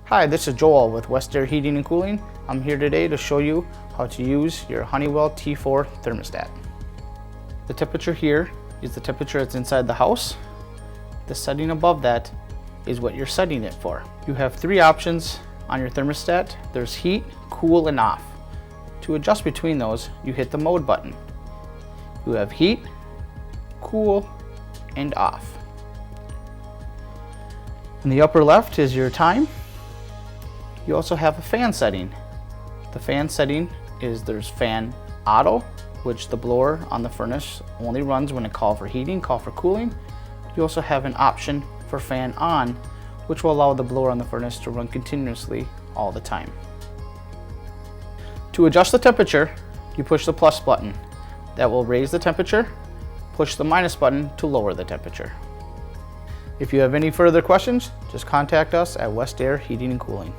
Hi, this is Joel with WestAIR Heating and Cooling. I'm here today to show you how to use your Honeywell T4 Thermostat. The temperature here is the temperature that's inside the house. The setting above that is what you're setting it for. You have three options on your thermostat. There's heat, cool, and off. To adjust between those, you hit the mode button. You have heat, cool, and off. In the upper left is your time. You also have a fan setting. The fan setting is there's fan auto, which the blower on the furnace only runs when it calls for heating, call for cooling. You also have an option for fan on, which will allow the blower on the furnace to run continuously all the time. To adjust the temperature, you push the plus button. That will raise the temperature. Push the minus button to lower the temperature. If you have any further questions, just contact us at WestAIR Heating and Cooling.